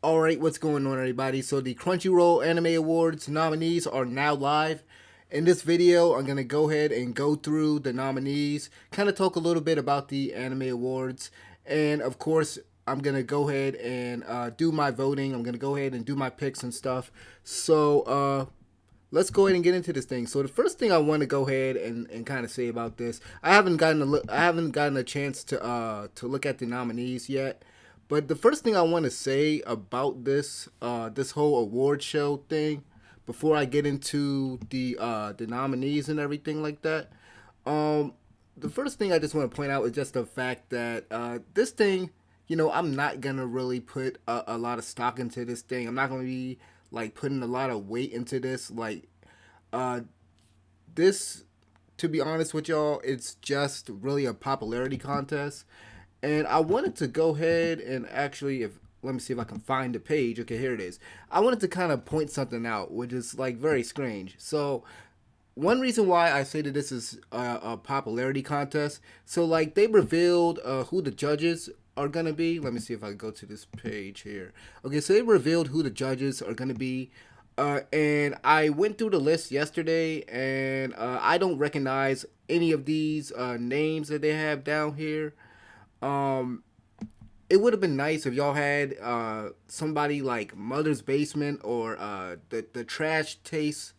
Alright, what's going on, everybody? So the Crunchyroll Anime Awards nominees are now live. In this video, I'm going to go ahead and go through the nominees, kind of talk a little bit about the Anime Awards, and of course, I'm going to go ahead and do my voting. I'm going to go ahead and do my picks and stuff. So, let's go ahead and get into this thing. So the first thing I want to go ahead and kind of say about this, I haven't gotten a chance to look at the nominees yet. But the first thing I want to say about this whole award show thing, before I get into the nominees and everything like that, um, the first thing I just want to point out is just the fact that this thing, I'm not gonna really put a lot of stock into this thing. I'm not gonna be like putting a lot of weight into this. Uh, this, to be honest with y'all, it's just really a popularity contest. And I wanted to go ahead and actually, if let me see if I can find the page. Okay, here it is. I wanted to kind of point something out, which is like very strange. So one reason why I say that this is a popularity contest, so like they revealed who the judges are gonna be. Let me see if I can go to this page here. Okay, so they revealed who the judges are gonna be. And I went through the list yesterday, and I don't recognize any of these names that they have down here. Um, it would have been nice if y'all had somebody like Mother's Basement or the Trash Taste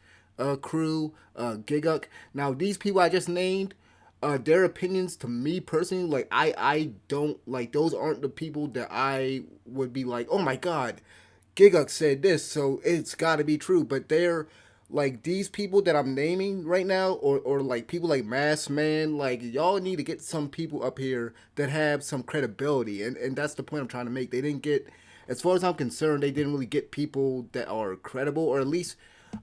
crew, Giguk. Now these people I just named, their opinions to me personally, like I don't like those aren't the people that I would be like, oh my god, Giguk said this, so it's got to be true. But they're like these people that I'm naming right now, or like people like Mass Man, like y'all need to get some people up here that have some credibility, and that's the point I'm trying to make. They didn't get, as far as I'm concerned, they didn't really get people that are credible, or at least,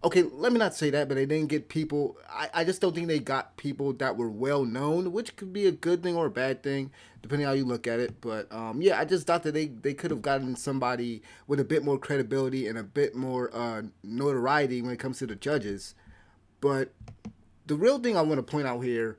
okay, let me not say that, but they didn't get people. I just don't think they got people that were well known, which could be a good thing or a bad thing, depending how you look at it. But yeah, I just thought that they could have gotten somebody with a bit more credibility and a bit more notoriety when it comes to the judges. But the real thing I want to point out here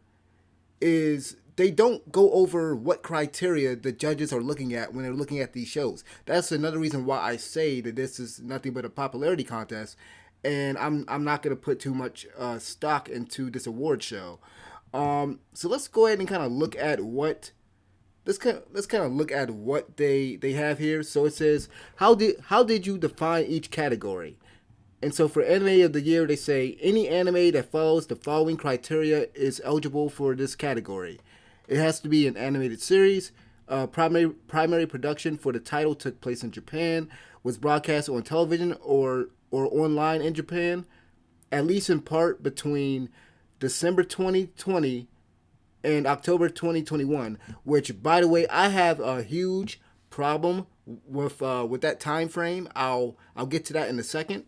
is they don't go over what criteria the judges are looking at when they're looking at these shows. That's another reason why I say that this is nothing but a popularity contest, and I'm not gonna put too much stock into this award show. So let's go ahead and kind of look at what let's kind of look at what they have here. So it says how did you define each category? And so for anime of the year, they say any anime that follows the following criteria is eligible for this category. It has to be an animated series. Primary production for the title took place in Japan, was broadcast on television or online in Japan, at least in part between December 2020 and October 2021. Which, by the way, I have a huge problem with that time frame. I'll get to that in a second.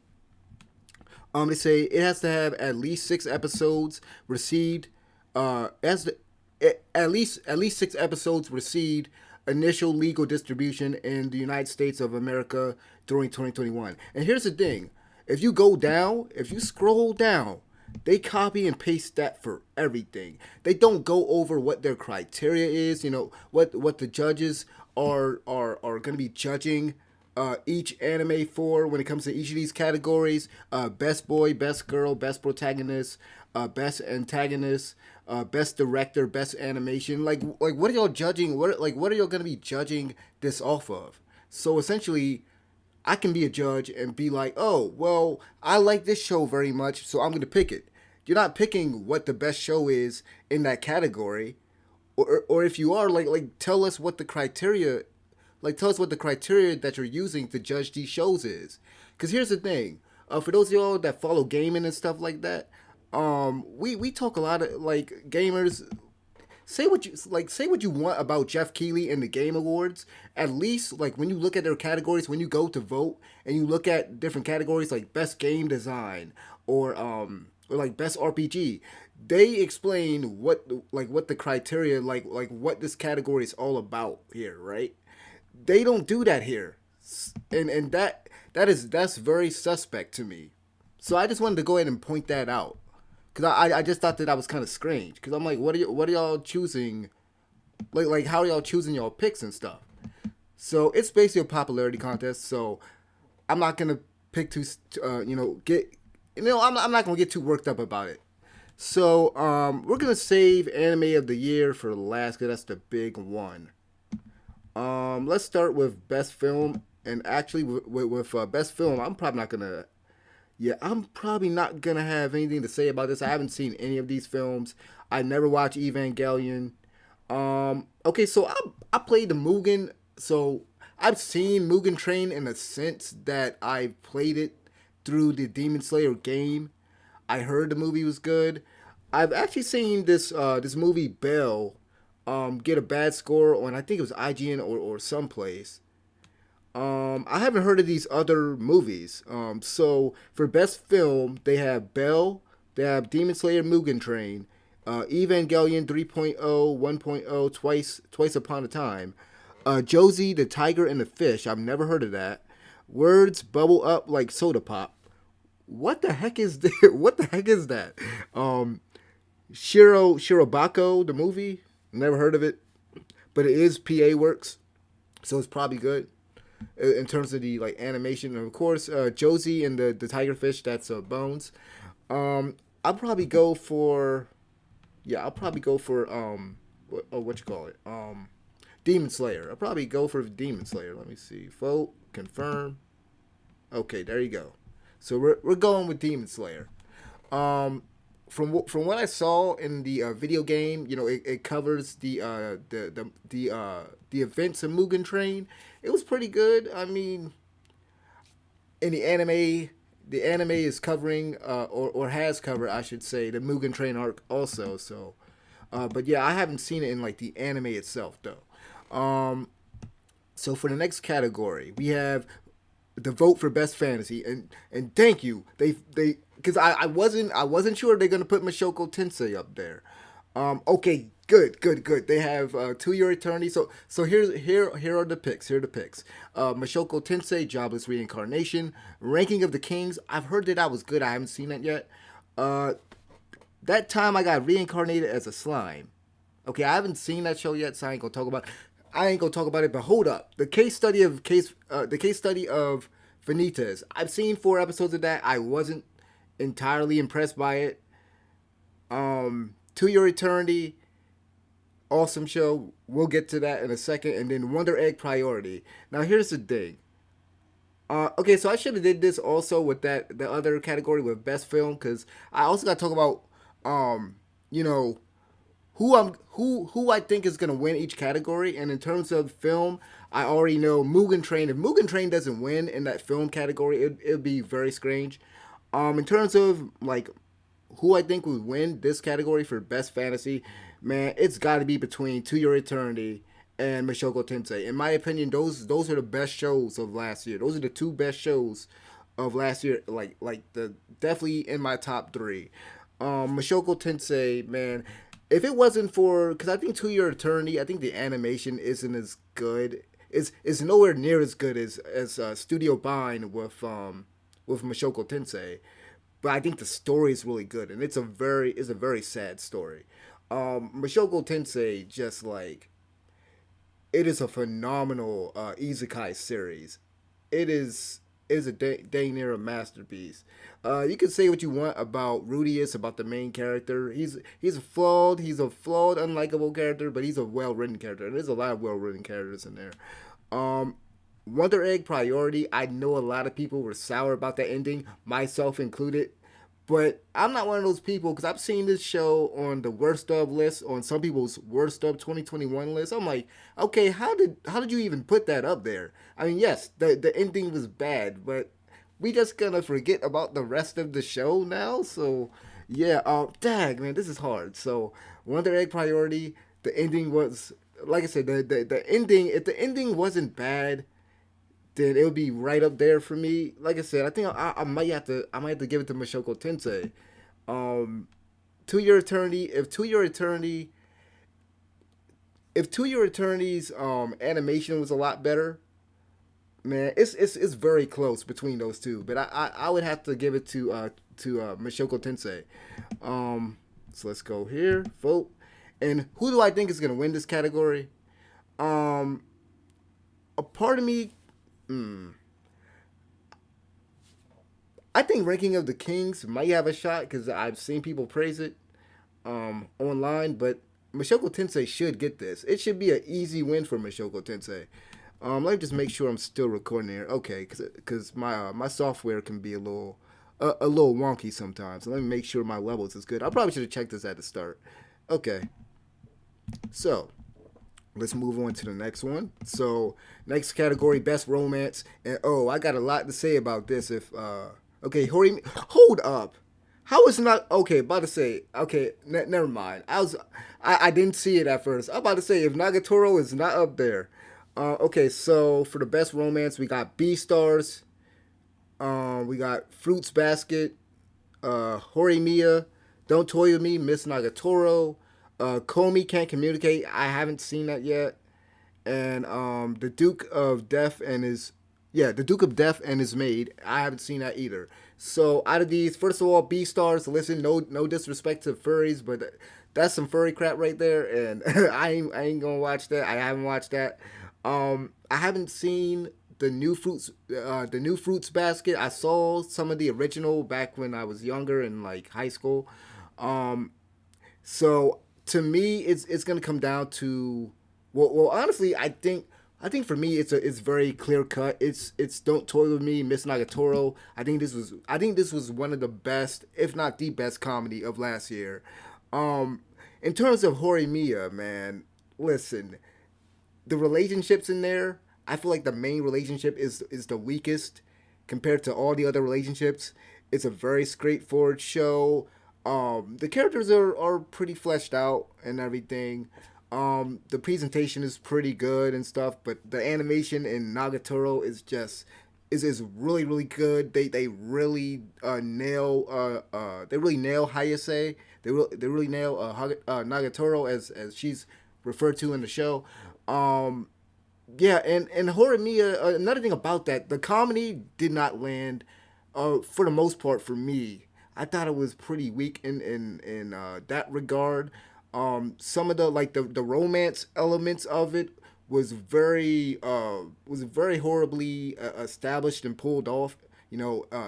They say it has to have at least six episodes received. As the, at least six episodes received initial legal distribution in the United States of America during 2021. And here's the thing: if you scroll down, they copy and paste that for everything. They don't go over what their criteria is. What the judges are going to be judging each anime for when it comes to each of these categories: best boy, best girl, best protagonist, best antagonist, best director, best animation. Like what are y'all judging? What are y'all gonna be judging this off of? So essentially, I can be a judge and be like, oh well, I like this show very much, so I'm gonna pick it. You're not picking what the best show is in that category, or if you are, like tell us what the criteria tell us what the criteria that you're using to judge these shows is. Because here's the thing: for those of y'all that follow gaming and stuff like that, we talk a lot of like gamers. Say what you want about Jeff Keighley and the Game Awards. At least like when you look at their categories, when you go to vote and you look at different categories like best game design or like best RPG, they explain what the criteria like what this category is all about here, right? They don't do that here, and that's very suspect to me. So I just wanted to go ahead and point that out because I just thought that was kind of strange because I'm like, what are y'all choosing? Like how are y'all choosing y'all picks and stuff? So it's basically a popularity contest. So I'm not gonna pick too, get, I'm not gonna get too worked up about it. So we're gonna save anime of the year for last, cause that's the big one. Let's start with best film, and actually with best film, I'm probably not gonna have anything to say about this. I haven't seen any of these films. I never watched Evangelion. Okay, so I played the Mugen, so I've seen Mugen Train in a sense that I played it through the Demon Slayer game. I heard the movie was good. I've actually seen this movie Bell get a bad score on, I think it was IGN or someplace. I haven't heard of these other movies. So for best film, they have Bell, they have Demon Slayer Mugen Train, Evangelion 3.0, 1.0, Twice Upon a Time, Josie the Tiger and the Fish. I've never heard of that. Words bubble up like soda pop. What the heck is this? What the heck is that? Shirobako the movie. Never heard of it, but it is PA Works, so it's probably good in terms of the like animation. And of course, Josie and the tiger fish. That's Bones. I'll probably go for I'll probably go for what you call it Demon Slayer. I'll probably go for Demon Slayer. Let me see. Vote confirm. Okay, there you go. So we're going with Demon Slayer. From what I saw in the video game, it covers the events of Mugen Train. It was pretty good. I mean, in the anime is covering or has covered, I should say, the Mugen Train arc also. So, but yeah, I haven't seen it in like the anime itself though. So for the next category, we have the vote for best fantasy, and thank you. They because I wasn't sure they're gonna put Mashoko Tensei up there. Okay, good. They have To Your Eternity. So here are the picks. Here are the picks. Mashoko Tensei, Jobless Reincarnation, Ranking of the Kings. I've heard that was good. I haven't seen it yet. That time I got reincarnated as a slime. Okay, I haven't seen that show yet, so I ain't gonna talk about it. But hold up, the case study of Vanitas. I've seen 4 episodes of that. I wasn't entirely impressed by it. To Your Eternity, awesome show. We'll get to that in a second. And then Wonder Egg Priority. Now here's the thing. Okay, so I should have did this also with the other category with best film, because I also got to talk about you know who I think is gonna win each category. And in terms of film, I already know Mugen Train. If Mugen Train doesn't win in that film category, it'd be very strange. In terms of like who I think would win this category for best fantasy, man, it's got to be between To Your Eternity and Mashoko Tensei. In my opinion, those are the best shows of last year. Those are the 2 best shows of last year. Like the definitely in my top 3. Mashoko Tensei, man. If it wasn't for, because I think To Your Eternity, I think the animation isn't as good. It's nowhere near as good as Studio Bind with Mashoko Tensei, but I think the story is really good, and it's a very sad story. Mashoko Tensei, just like, it is a phenomenal isekai series. It is a dang near a masterpiece. You can say what you want about Rudius, about the main character. He's a flawed, unlikable character, but he's a well written character, and there's a lot of well written characters in there. Um, Wonder Egg Priority. I know a lot of people were sour about that ending, myself included. But I'm not one of those people, because I've seen this show on the worst of list, on some people's worst of 2021 list. I'm like, okay, how did you even put that up there? I mean, yes, the ending was bad, but we just gonna forget about the rest of the show now. So yeah, dag man, this is hard. So Wonder Egg Priority, the ending was, like I said, the ending. If the ending wasn't bad, then it would be right up there for me. Like I said, I think I might have to give it to Mashoko Tensei. Um, To Your Eternity. If To Your Eternity's animation was a lot better, man, it's very close between those two. But I would have to give it to Mashoko Tensei. So let's go here, vote, and who do I think is gonna win this category? Um, a part of me, I think Ranking of the Kings might have a shot because I've seen people praise it online, but Mashoko Tensei should get this. It should be an easy win for Mashoko Tensei. Let me just make sure I'm still recording here. Okay, because my software can be a little wonky sometimes. So let me make sure my levels is good. I probably should have checked this at the start. Okay, so let's move on to the next one. So next category, best romance, and oh, I got a lot to say about this. If okay, hold up. How is not okay? About to say okay. Never mind. I didn't see it at first. I'm about to say if Nagatoro is not up there. Okay, so for the best romance, we got B Stars. We got Fruits Basket. Horimiya, Don't Toy With Me, Miss Nagatoro. Komi Can't Communicate. I haven't seen that yet. And the Duke of Death and his the Duke of Death and his maid. I haven't seen that either. So out of these, first of all, B Stars. Listen, no disrespect to furries, but that's some furry crap right there, and I ain't gonna watch that. I haven't watched that. I haven't seen the new fruits basket. I saw some of the original back when I was younger in like high school. Um, so to me, it's gonna come down to well honestly, I think for me it's very clear cut. It's Don't Toy With Me, Miss Nagatoro. I think this was one of the best, if not the best, comedy of last year. Um, in terms of Horimiya, man, listen, the relationships in there, I feel like the main relationship is the weakest compared to all the other relationships. It's a very straightforward show. The characters are pretty fleshed out and everything. The presentation is pretty good and stuff, but the animation in Nagatoro is really good. They really nail Hayase. They really nail Nagatoro as she's referred to in the show. Um, yeah, and Horimiya. Another thing about that, the comedy did not land. For the most part, for me, I thought it was pretty weak in that regard. Some of the romance elements of it was very horribly established and pulled off.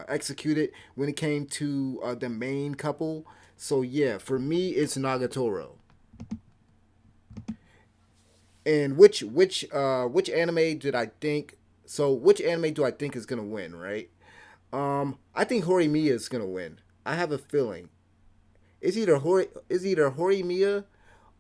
Executed when it came to the main couple. So yeah, for me, it's Nagatoro. And which anime did I think? So which anime do I think is gonna win? Right. I think Horimiya is gonna win. I have a feeling. It's either Horimiya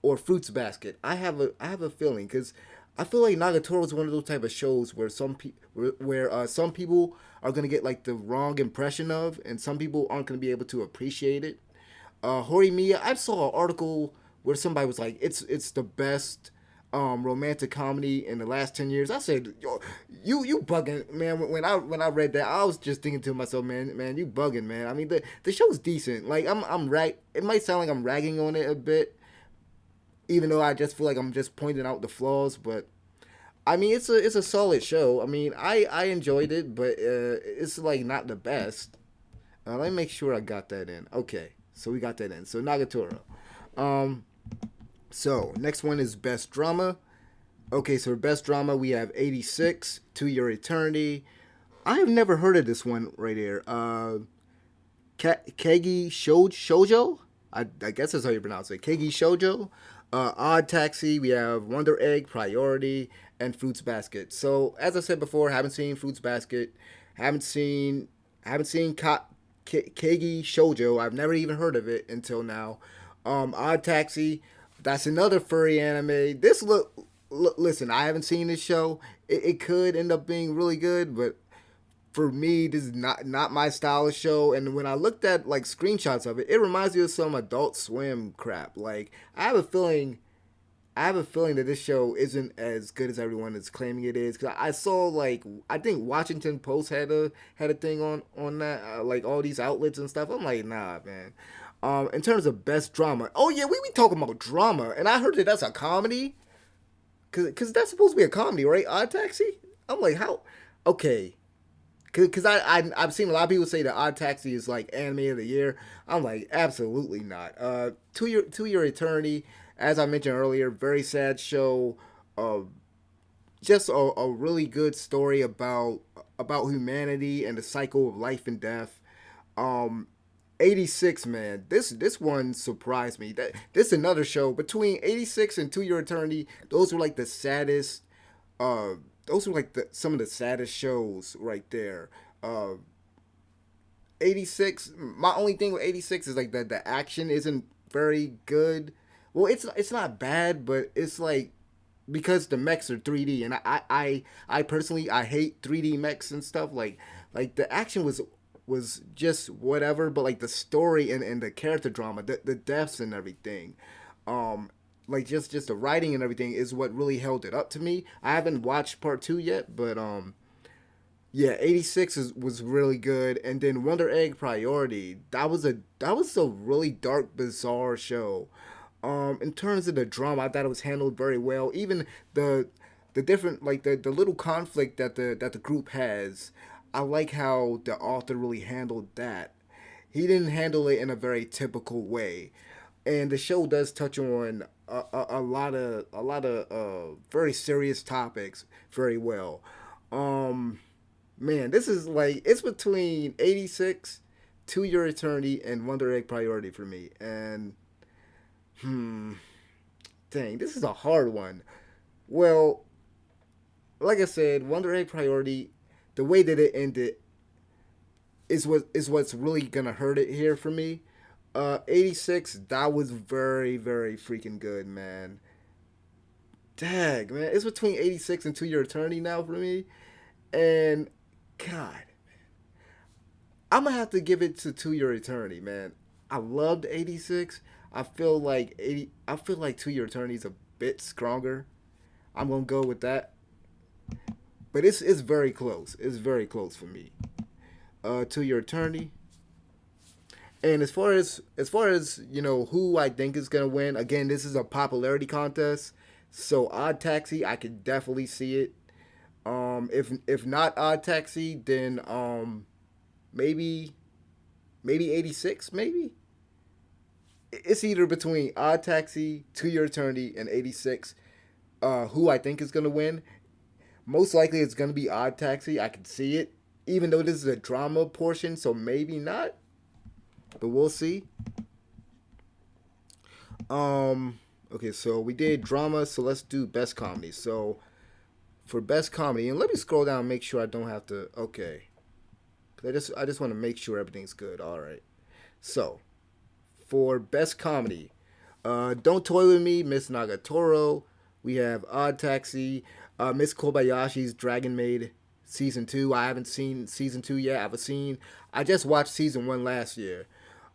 or Fruits Basket. I have a feeling because I feel like Nagatoro is one of those type of shows where some people are gonna get like the wrong impression of, and some people aren't gonna be able to appreciate it. Horimiya, I saw an article where somebody was like, it's the best romantic comedy in the last 10 years. I said, yo, you bugging, man. When I read that, I was just thinking to myself, man, you bugging, man. I mean, the show's decent. Like I'm right. It might sound like I'm ragging on it a bit, even though I just feel like I'm just pointing out the flaws. But I mean, it's a solid show. I mean, I enjoyed it, but it's like not the best. Let me make sure I got that in. Okay, so we got that in. So Nagatoro. Um, so next one is best drama. Okay, so for best drama we have 86, To Your Eternity. I have never heard of this one right here. Kegi Shoujo. I guess that's how you pronounce it. Kegi Shoujo. Odd Taxi. We have Wonder Egg, Priority, and Fruits Basket. So as I said before, haven't seen Fruits Basket. Haven't seen Kegi Shoujo. I've never even heard of it until now. Odd Taxi. That's another furry anime. Listen, I haven't seen this show. It could end up being really good, but for me, this is not my style of show. And when I looked at like screenshots of it, it reminds me of some Adult Swim crap. Like I have a feeling that this show isn't as good as everyone is claiming it is. Cause I saw like I think Washington Post had a thing on that like all these outlets and stuff. I'm like, nah, man. In terms of best drama, oh yeah, we talking about drama, and I heard that that's a comedy. Cause that's supposed to be a comedy, right? Odd Taxi. I'm like, how? Okay, cause I've seen a lot of people say that Odd Taxi is like anime of the year. I'm like, absolutely not. To Your Eternity, as I mentioned earlier, very sad show. Uh, just a really good story about humanity and the cycle of life and death. Um, 86, man. This one surprised me. That this is another show between 86 and To Your Eternity. Those were like the saddest. Uh, those were like some of the saddest shows right there. 86. My only thing with 86 is like that the action isn't very good. Well, it's not bad, but it's like because the mechs are 3D, and I personally I hate 3D mechs and stuff. Like the action was just whatever, but like the story and the character drama, the deaths and everything, um, like just the writing and everything is what really held it up to me. I haven't watched part two yet, but yeah, 86 was really good, and then Wonder Egg Priority. That was a really dark, bizarre show. In terms of the drama, I thought it was handled very well. Even the different like the little conflict that the group has, I like how the author really handled that. He didn't handle it in a very typical way, and the show does touch on a lot of very serious topics very well. Um, Man, this is like it's between 86, To Your Eternity, and Wonder Egg Priority for me. And hmm, dang, this is a hard one. Well, like I said, Wonder Egg Priority, the way that it ended is what's really gonna hurt it here for me. 86, that was very freaking good, man. Dang, man, it's between 86 and To Your Eternity now for me. And God, I'm gonna have to give it to Your Eternity, man. I loved 86. I feel like To Your Eternity is a bit stronger. I'm gonna go with that. But it's very close. It's very close for me. To Your Eternity. And as far as who I think is gonna win, again, this is a popularity contest. So Odd Taxi, I could definitely see it. If not Odd Taxi, then maybe 86, maybe. It's either between Odd Taxi, To Your Eternity, and 86. Who I think is gonna win? Most likely it's gonna be Odd Taxi. I can see it, even though this is a drama portion, so maybe not. But we'll see. Okay, so we did drama, so let's do best comedy. So for best comedy, and let me scroll down and make sure I don't have to. Okay, I just want to make sure everything's good. All right. So for best comedy, Don't Toy with Me, Miss Nagatoro. We have Odd Taxi, Miss Kobayashi's Dragon Maid season two. I haven't seen season two yet. I just watched season one last year.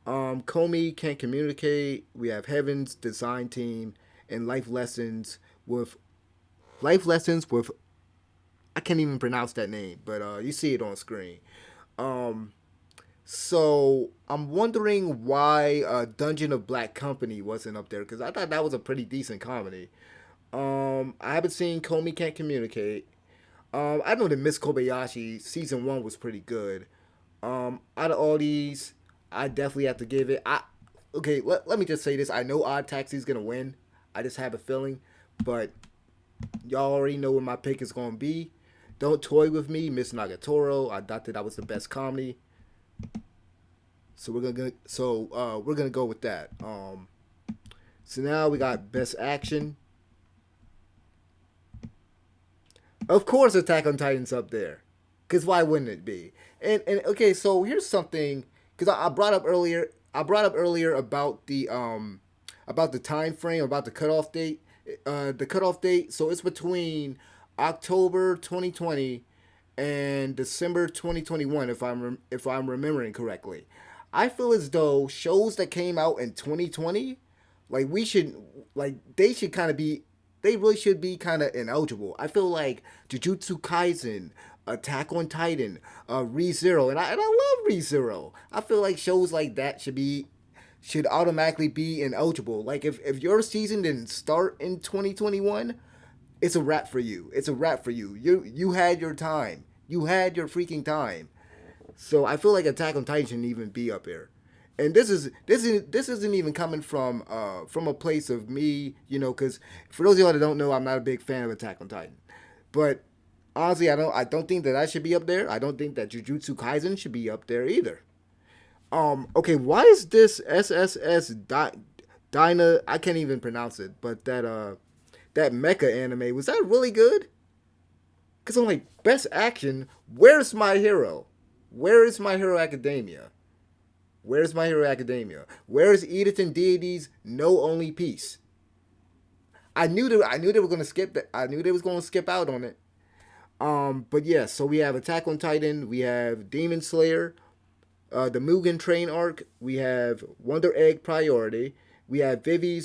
Comey Can't Communicate. We have Heaven's Design Team and with Life Lessons with I can't even pronounce that name, but you see it on screen. Um, so I'm wondering why Dungeon of Black Company wasn't up there because I thought that was a pretty decent comedy. I haven't seen Comey Can't Communicate. I know that Miss Kobayashi season one was pretty good. Out of all these, I definitely have to give it. Okay. Let me just say this. I know Odd Taxi is gonna win. I just have a feeling, but y'all already know what my pick is gonna be. Don't Toy with Me, Miss Nagatoro. I thought that was the best comedy, so we're gonna go with that. So now we got best action. Of course, Attack on Titan's up there, cause why wouldn't it be? And okay, so here's something, cause I brought up earlier. I brought up earlier about the time frame, about the cutoff date. The cutoff date. So it's between October 2020 and December 2021, if I'm remembering correctly. I feel as though shows that came out in 2020, like we should, like they really should be kind of ineligible. I feel like Jujutsu Kaisen, Attack on Titan, ReZero, and I love ReZero. I feel like shows like that should automatically be ineligible. Like if your season didn't start in 2021, it's a wrap for you. It's a wrap for you. You had your time. You had your freaking time. So I feel like Attack on Titan shouldn't even be up here. And this isn't even coming from a place of me, because for those of y'all that don't know, I'm not a big fan of Attack on Titan. But honestly, I don't think that should be up there. I don't think that Jujutsu Kaisen should be up there either. Okay, why is this SSS Dyna? I can't even pronounce it, but that mecha anime, was that really good? Cause I'm like, best action. Where's My Hero? Where is My Hero Academia? Where's My Hero Academia? Where's Edith and Deity's No Only Peace? I knew they were gonna skip that. I knew they was gonna skip out on it. But yeah, so we have Attack on Titan, we have Demon Slayer, the Mugen Train arc, we have Wonder Egg Priority, we have Vivi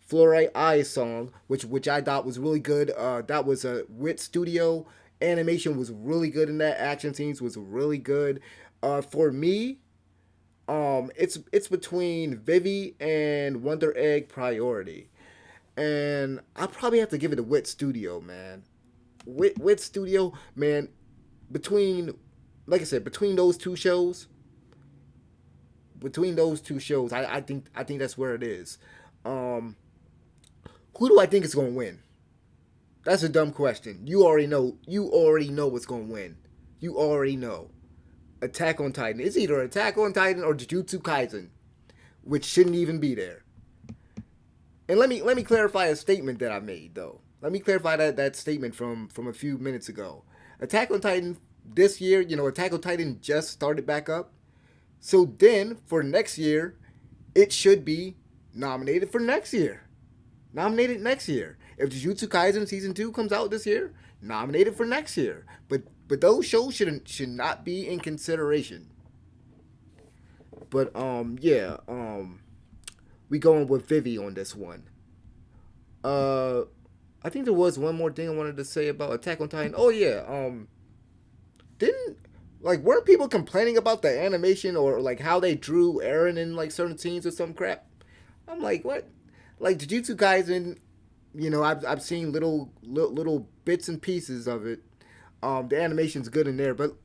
Fluorite Eyes song, which I thought was really good. That was a Wit Studio animation, was really good in that. Action scenes was really good. For me, it's between Vivi and Wonder Egg Priority, and I probably have to give it to Wit Studio, man. Wit Studio, man. Between, like I said, between those two shows, I think that's where it is. Um, who do I think is gonna win? That's a dumb question. You already know. You already know what's gonna win. You already know. Attack on Titan. It's either Attack on Titan or Jujutsu Kaisen, which shouldn't even be there. And let me clarify a statement that I made though. Let me clarify that statement from a few minutes ago. Attack on Titan this year, Attack on Titan just started back up. So then for next year, it should be nominated for next year. Nominated next year. If Jujutsu Kaisen season 2 comes out this year, nominated for next year. But those shows should not be in consideration. But yeah, we going with Vivi on this one. Uh I think there was one more thing I wanted to say about Attack on Titan. Oh yeah, didn't weren't people complaining about the animation or like how they drew Eren in like certain scenes or some crap? I'm like, what? Like Jujutsu Kaisen, I've seen little bits and pieces of it. The animation's good in there, but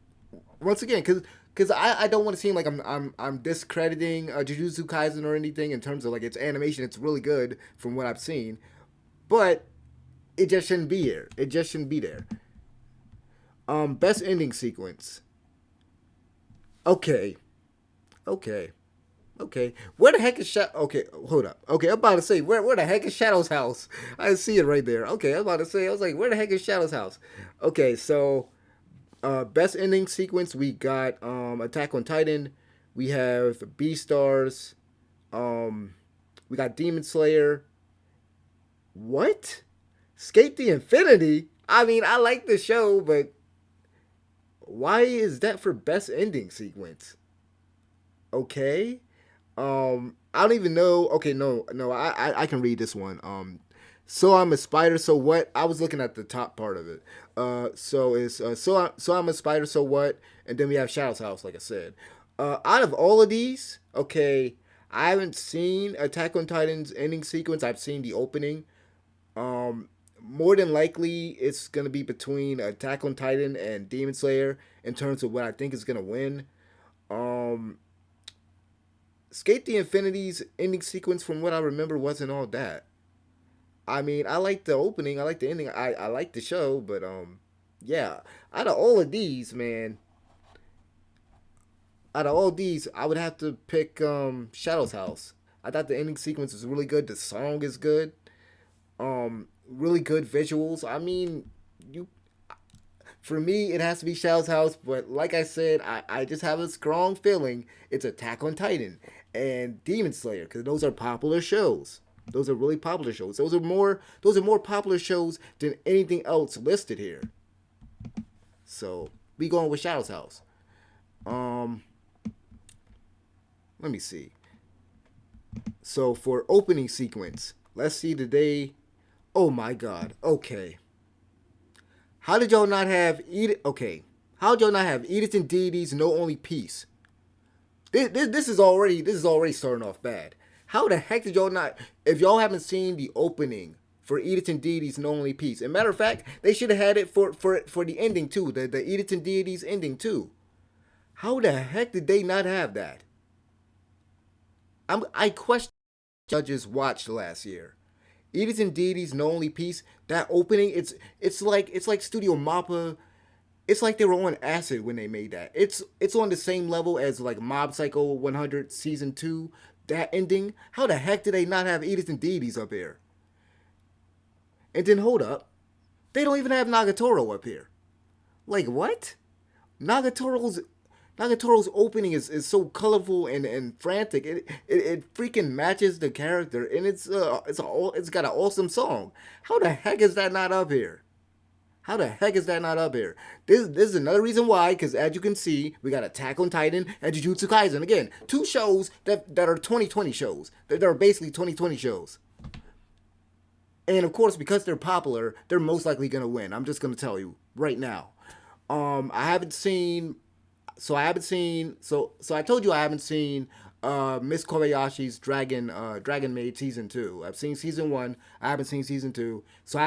once again, because I don't want to seem like I'm discrediting Jujutsu Kaisen or anything in terms of like its animation. It's really good from what I've seen, but it just shouldn't be here. It just shouldn't be there. Best ending sequence. Okay, okay, okay. Where the heck is Okay, hold up. Okay, I'm about to say where the heck is Shadow's house? I see it right there. Okay, I was about to say. I was like, where the heck is Shadow's house? Okay, so best ending sequence, we got Attack on Titan. We have Beastars. Um, we got Demon Slayer. What? Skate the Infinity? I mean, I like the show, but why is that for best ending sequence? Okay. I don't even know. Okay, no, I can read this one. So I'm a spider. So what? I was looking at the top part of it. So it's so I'm a spider. So what? And then we have Shadow's house, like I said. Out of all of these, okay, I haven't seen Attack on Titan's ending sequence. I've seen the opening. More than likely, it's gonna be between Attack on Titan and Demon Slayer in terms of what I think is gonna win. Um, Skate the Infinity's ending sequence, from what I remember, wasn't all that. I mean, I like the opening, I like the ending, I like the show, but yeah. Out of all of these, man, out of all these, I would have to pick Shadow's House. I thought the ending sequence was really good. The song is good. Really good visuals. I mean, you for me, it has to be Shadow's House, but like I said, I just have a strong feeling it's Attack on Titan and Demon Slayer because those are popular shows. Those are really popular shows. Those are more popular shows than anything else listed here. So we going with Shadow's House. Um, Let me see. So for opening sequence, let's see today. Oh my God. Okay. How did y'all not have Edith? Okay. How did y'all not have Edith and Deity's No Only Peace? This is already starting off bad. How the heck did y'all not? If y'all haven't seen the opening for Edith and Deity's No Only Peace, and matter of fact, they should have had it for the ending too. The Edith and Deity's ending too. How the heck did they not have that? I question judges watched last year. Edie's and Dede's No Only Peace. That opening, it's like Studio Mappa. It's like they were on acid when they made that. It's on the same level as like Mob Psycho 100 season 2. That ending. How the heck did they not have Edith and Dede's up here? And then hold up, they don't even have Nagatoro up here. Like what? Nagatoro's Nagatoro's opening is so colorful and frantic. It freaking matches the character, and it's got an awesome song. How the heck is that not up here? How the heck is that not up here? This is another reason why, because as you can see, we got Attack on Titan and Jujutsu Kaisen. Again, two shows that are 2020 shows. That are basically 2020 shows. And of course, because they're popular, they're most likely gonna win. I'm just gonna tell you right now. I haven't seen. So I told you I haven't seen Miss Kobayashi's Dragon Maid season 2. I've seen season 1. I haven't seen season 2. So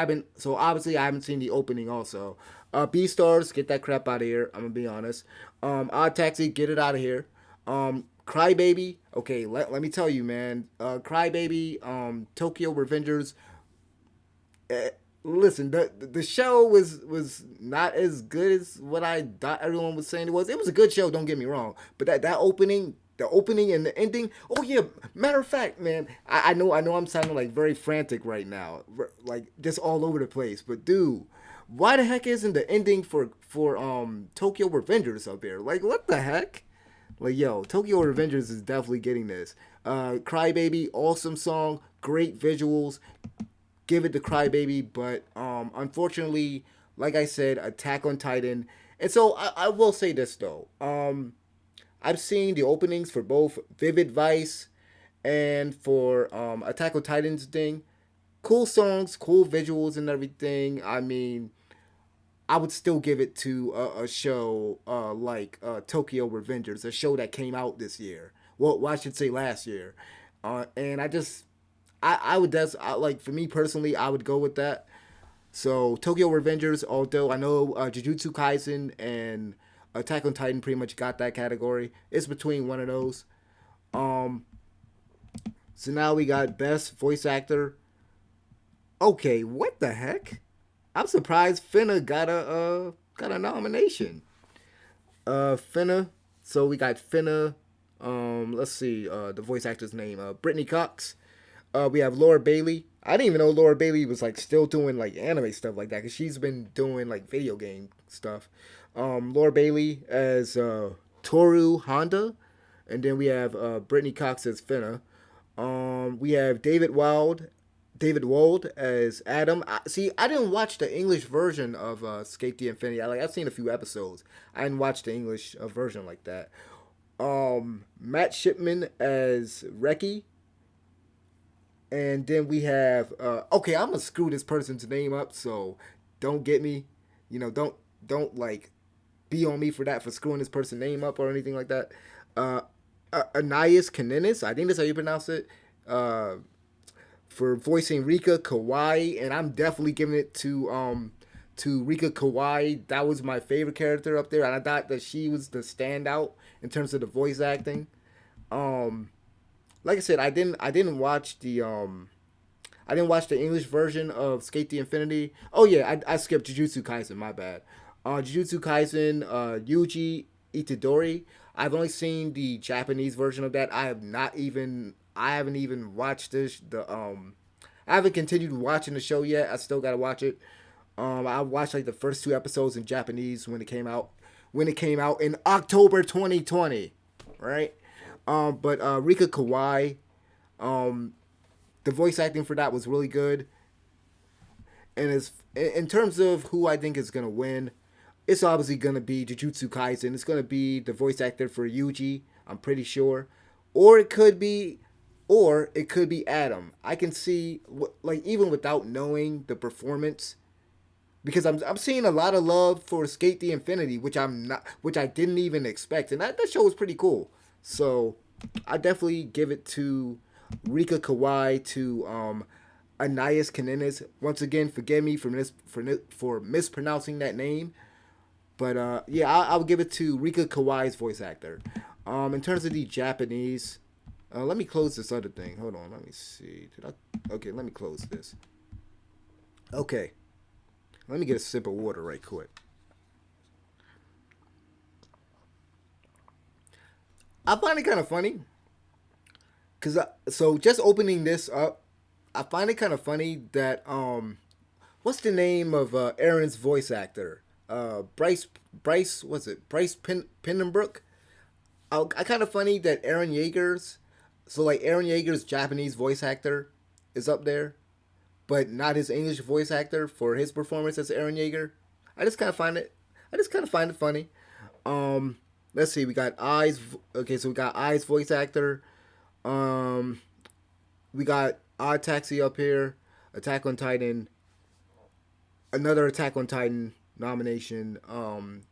obviously I haven't seen the opening also. Beastars, get that crap out of here. I'm gonna be honest. Odd Taxi, get it out of here. Crybaby, okay, let me tell you, man. Crybaby, Tokyo Revengers. Listen, the show was not as good as what I thought everyone was saying it was. It was a good show, don't get me wrong, but that opening, the opening and the ending. Oh yeah, matter of fact, man, I know I'm sounding like very frantic right now, like just all over the place. But dude, why the heck isn't the ending for Tokyo Revengers up there? Like what the heck? Like yo, Tokyo Revengers is definitely getting this. Crybaby, awesome song, great visuals, give it to Crybaby, but unfortunately, like I said, Attack on Titan. And so I will say this though. I've seen the openings for both Vivid Vice and for Attack on Titan's thing. Cool songs, cool visuals, and everything. I mean, I would still give it to a show like Tokyo Revengers, a show that came out this year. Well, I should say last year. And I would like for me personally, I would go with that. So Tokyo Revengers, although I know Jujutsu Kaisen and Attack on Titan pretty much got that category, it's between one of those. Um, so now we got best voice actor. Okay, what the heck? I'm surprised Finna got a nomination. Finna. So we got Finna. Let's see. The voice actor's name. Brittany Cox. We have Laura Bailey. I didn't even know Laura Bailey was like still doing like anime stuff like that because she's been doing like video game stuff. Laura Bailey as Toru Honda, and then we have Brittany Cox as Finna. We have David Wold as Adam. I didn't watch the English version of Escape the Infinity. I've seen a few episodes. I didn't watch the English version like that. Matt Shipman as Reki. And then we have okay, I'm gonna screw this person's name up, so don't get me, don't like be on me for that for screwing this person's name up or anything like that. Anais Kanenis, I think that's how you pronounce it. For voicing Rika Kawaii, and I'm definitely giving it to Rika Kawaii. That was my favorite character up there, and I thought that she was the standout in terms of the voice acting. Like I said, I didn't watch the English version of Skate the Infinity. Oh yeah, I skipped Jujutsu Kaisen. My bad. Jujutsu Kaisen, Yuji Itadori. I've only seen the Japanese version of that. I haven't even watched I haven't continued watching the show yet. I still gotta watch it. I watched like the first 2 episodes in Japanese when it came out. When it came out in October 2020, right? But Rika Kawai, the voice acting for that was really good. And in terms of who I think is gonna win, it's obviously gonna be Jujutsu Kaisen. It's gonna be the voice actor for Yuji. I'm pretty sure, or it could be, Adam. I can see like even without knowing the performance, because I'm seeing a lot of love for Skate the Infinity, which I didn't even expect, and that show was pretty cool. So I definitely give it to Rika Kawai, to Anais Kanenis. Once again, forgive me for mispronouncing that name. But yeah, I'll give it to Rika Kawai's voice actor. In terms of the Japanese, Let me close this other thing. Hold on. Let me see. Did I? Okay, let me close this. Okay. Let me get a sip of water right quick. I find it kind of funny because so just opening this up, I find it kind of funny that what's the name of Aaron's voice actor? Bryce, what's it? Pennenbrook. I kind of funny that Aaron Yeager's, so like Aaron Yeager's Japanese voice actor is up there, but not his English voice actor for his performance as Aaron Yeager. I just kind of find it, I just kind of find it funny. Um, let's see, we got Eyes. Okay, so we got Eyes voice actor. Um, we got Odd Taxi up here, Attack on Titan, another Attack on Titan nomination.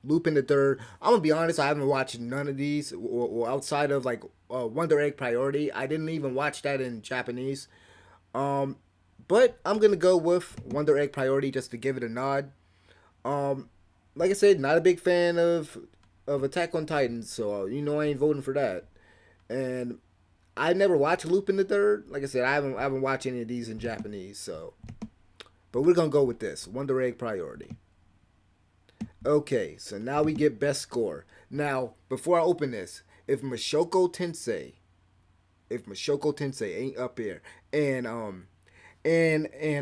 Lupin the Third. I'm gonna be honest, I haven't watched none of these, or outside of like Wonder Egg Priority. I didn't even watch that in Japanese. Um, but I'm gonna go with Wonder Egg Priority just to give it a nod. Um, like I said, not a big fan of Attack on Titan, so I ain't voting for that. And I never watched Lupin the Third. Like I said, I haven't watched any of these in Japanese, so but we're gonna go with this Wonder Egg Priority. Okay, so now we get best score. Now, before I open this, if Mashoko Tensei ain't up here, and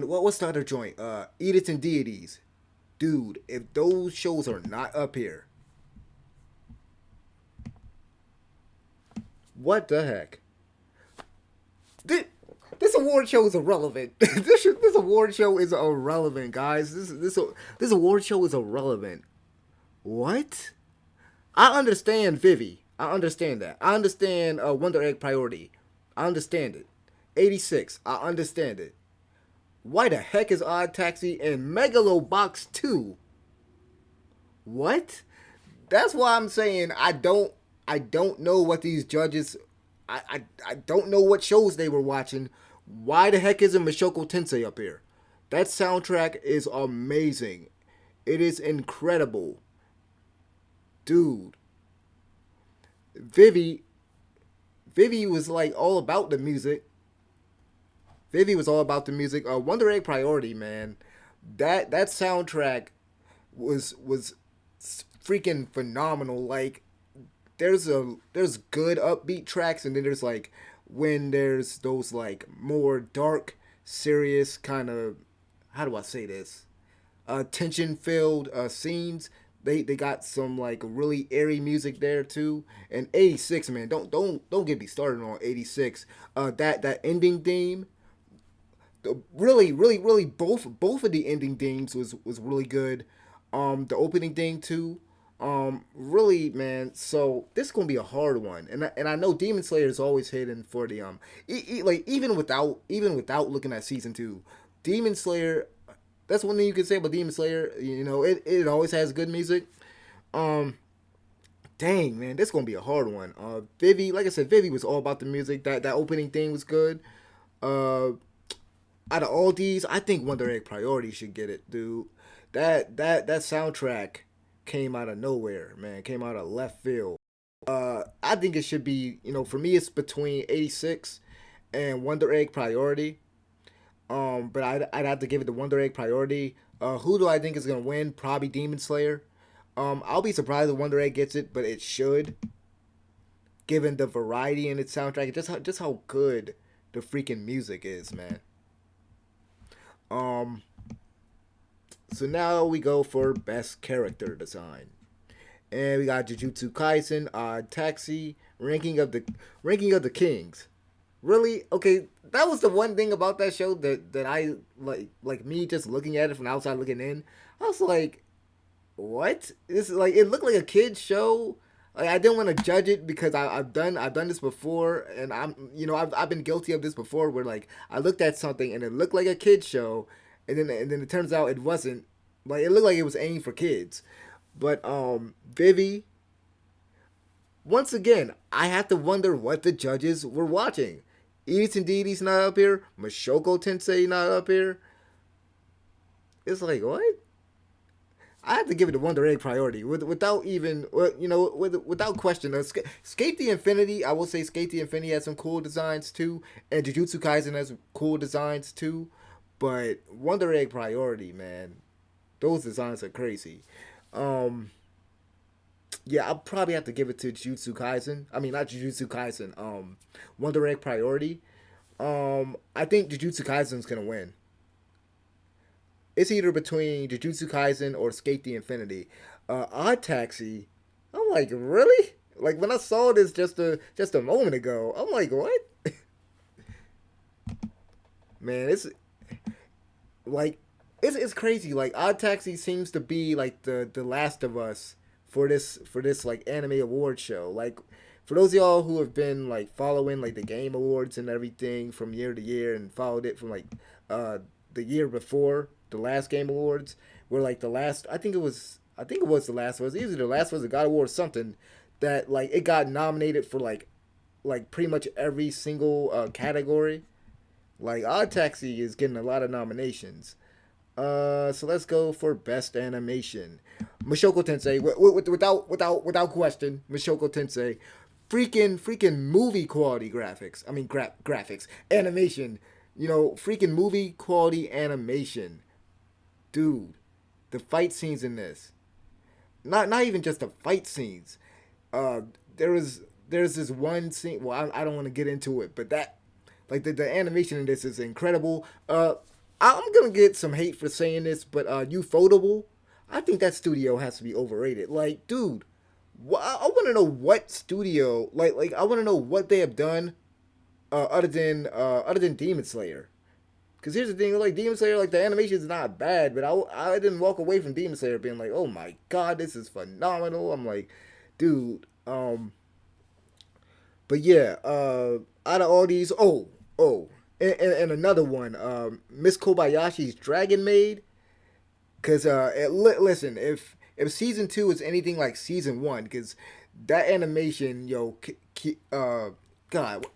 what's the other joint? Ediths and Deities, dude. If those shows are not up here, what the heck? This, this award show is irrelevant. This award show is irrelevant, guys. This award show is irrelevant. What? I understand Vivi. I understand that. I understand Wonder Egg Priority. I understand it. 86. I understand it. Why the heck is Odd Taxi and Megalobox 2? What? That's why I'm saying I don't know what these judges I don't know what shows they were watching. Why the heck isn't Mashoko Tensei up here? That soundtrack is amazing. It is incredible. Dude. Vivi Vivi was like all about the music. Vivi was all about the music. Wonder Egg Priority, man. That soundtrack was freaking phenomenal. Like there's good upbeat tracks, and then there's like when there's those like more dark, serious kind of, how do I say this? Tension filled scenes. They got some like really airy music there too. And 86, man, don't get me started on 86. That ending theme, really both of the ending themes was really good. The opening theme too. Really, man. So this is gonna be a hard one, and I know Demon Slayer is always hidden for the like even without looking at season two, Demon Slayer. That's one thing you can say about Demon Slayer. It always has good music. Um, Dang, man, this is gonna be a hard one. Vivi, like I said, Vivi was all about the music. That opening thing was good. Uh, Out of all these, I think Wonder Egg Priority should get it, dude. That soundtrack came out of nowhere, man. Came out of left field. I think it should be, for me, it's between 86 and Wonder Egg Priority. But I'd have to give it the Wonder Egg Priority. Who do I think is gonna win? Probably Demon Slayer. I'll be surprised if Wonder Egg gets it, but it should, given the variety in its soundtrack, just how good the freaking music is, man. Um, so now we go for best character design, and we got Jujutsu Kaisen, Taxi, ranking of the Kings. Really? Okay, that was the one thing about that show that I like me just looking at it from outside looking in. I was like, what? This is like, it looked like a kid's show. Like, I didn't want to judge it because I've done this before, and I've been guilty of this before where like I looked at something and it looked like a kid's show, and then it turns out it wasn't. Like, it looked like it was aimed for kids. But Vivi, once again, I have to wonder what the judges were watching. Edith and Didi's not up here. Mashoko Tensei not up here. It's like, what? I have to give it a Wonder Egg priority without even without question. Skate the Infinity, I will say Skate the Infinity has some cool designs too, and Jujutsu Kaisen has cool designs too. But Wonder Egg priority, man, those designs are crazy. Um, yeah, I'll probably have to give it to Jujutsu Kaisen. I mean, not Jujutsu Kaisen. Wonder Egg priority. I think Jujutsu Kaisen's gonna win. It's either between Jujutsu Kaisen or Skate the Infinity. Odd Taxi, I'm like, really? Like when I saw this just a moment ago, I'm like, what? Man, like it's crazy. Like Odd Taxi seems to be like the Last of Us for this like anime award show. Like for those of y'all who have been like following like the game awards and everything from year to year and followed it from like uh the year before the last game awards, where like the last I think it was the last was either the last was the God Award or something that like it got nominated for like pretty much every single category. Like Odd Taxi is getting a lot of nominations. So let's go for best animation. Mashoko Tensei, without question, Mashoko Tensei, freaking movie quality graphics. I mean graphics, animation. Freaking movie quality animation, dude. The fight scenes in this, not even just the fight scenes. Uh, there's this one scene. Well, I don't want to get into it, but that like the animation in this is incredible. I'm gonna get some hate for saying this, but Ufotable, I think that studio has to be overrated. Like, dude, I want to know what studio, like I want to know what they have done, other than Demon Slayer. Because here's the thing, like Demon Slayer, like the animation is not bad, but I didn't walk away from Demon Slayer being like, oh my god, this is phenomenal. I'm like, dude, but yeah, out of all these, and another one, Miss Kobayashi's Dragon Maid. Cause listen, if season two is anything like season one, because that animation, God,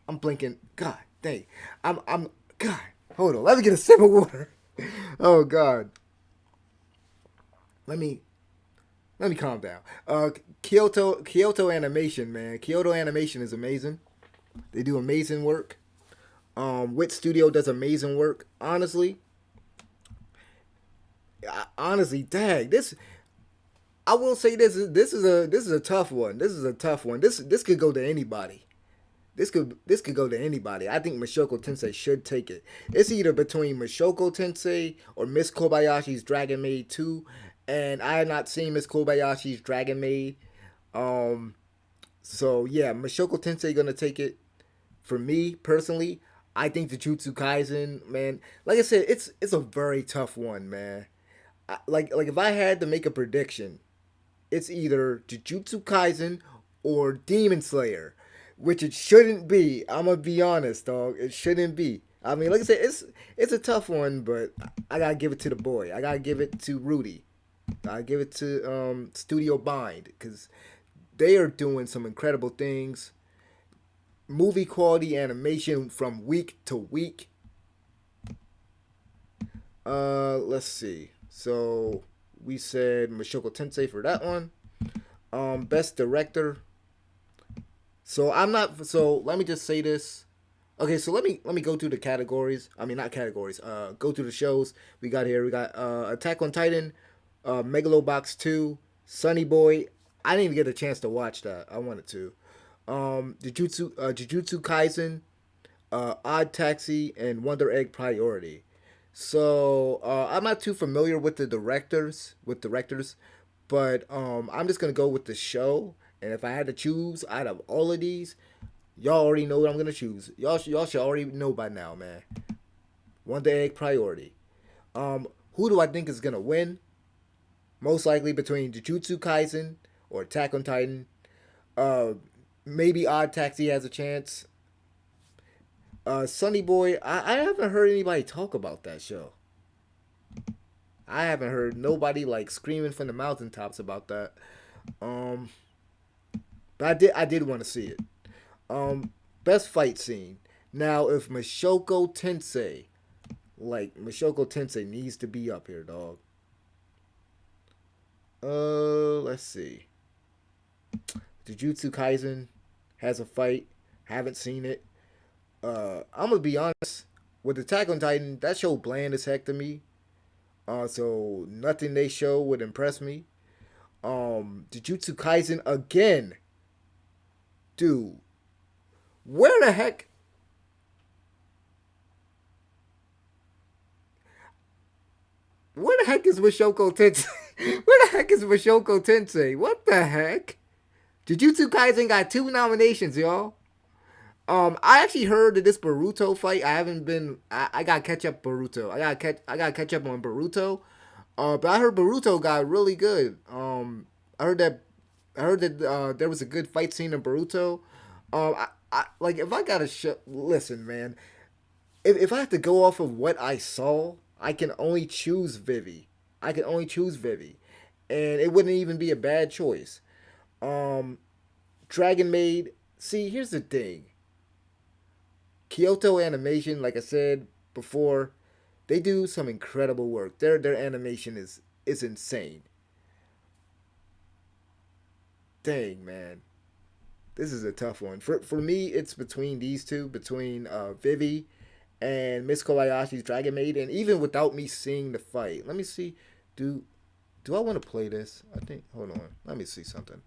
I'm blinking. God, dang, I'm God. Hold on, let me get a sip of water. Oh God, let me let me calm down. Kyoto Animation, man. Kyoto Animation is amazing. They do amazing work. Wit Studio does amazing work. Honestly, dang, this I will say this is a tough one. This is a tough one. This could go to anybody. This could go to anybody. I think Mashoko Tensei should take it. It's either between Mashoko Tensei or Miss Kobayashi's Dragon Maid 2, and I have not seen Miss Kobayashi's Dragon Maid. Um, so yeah, Mashoko Tensei gonna take it. For me personally, I think the Jujutsu Kaisen, man. Like I said, it's a very tough one, man. Like if I had to make a prediction, it's either Jujutsu Kaisen or Demon Slayer, which it shouldn't be. I'm gonna be honest, dog. It shouldn't be. I mean, like I said, it's a tough one, but I gotta give it to the boy. I gotta give it to Rudy. I give it to Studio Bind because they are doing some incredible things. Movie quality animation from week to week. Let's see. So we said Mashoko Tensei for that one. Best director. So I'm not. So let me just say this. Okay, so let me go through the categories. I mean, not categories. Go through the shows we got here. We got Attack on Titan, Megalobox 2, Sunny Boy. I didn't even get a chance to watch that. I wanted to. Jujutsu Kaisen, Odd Taxi, and Wonder Egg Priority. So I'm not too familiar with the directors, but I'm just gonna go with the show. And if I had to choose out of all of these, y'all already know what I'm gonna choose. Y'all should already know by now, man. Wonder Egg Priority. Who do I think is gonna win? Most likely between Jujutsu Kaisen or Attack on Titan. Uh, Maybe Odd Taxi has a chance. Sunny Boy, I haven't heard anybody talk about that show. I haven't heard nobody like screaming from the mountaintops about that. Um, but I did want to see it. Best fight scene. Now, if Mashoko Tensei needs to be up here, dog. Let's see. Jujutsu Kaisen has a fight. Haven't seen it. I'm gonna be honest. With Attack on Titan, that show bland as heck to me. So nothing they show would impress me. Jujutsu Kaisen again, dude. Where the heck? Where the heck is Mashoko Tensei? Where the heck is Mashoko Tensei? What the heck? Jujutsu Kaisen got 2 nominations, y'all. I actually heard that this Boruto fight. I haven't been. I got to catch up Boruto. I got to catch up on Boruto. But I heard Boruto got really good. I heard that. I heard that there was a good fight scene in Boruto. Like if I gotta listen, man. If I have to go off of what I saw, I can only choose Vivi. I can only choose Vivi, and it wouldn't even be a bad choice. Um, Dragon Maid. See, here's the thing. Kyoto Animation, like I said before, they do some incredible work. Their animation is insane. Dang, man, this is a tough one. For me, it's between these two, between Vivi and Miss Kobayashi's Dragon Maid, and even without me seeing the fight, let me see. Do do I want to play this? I think. Hold on. Let me see something.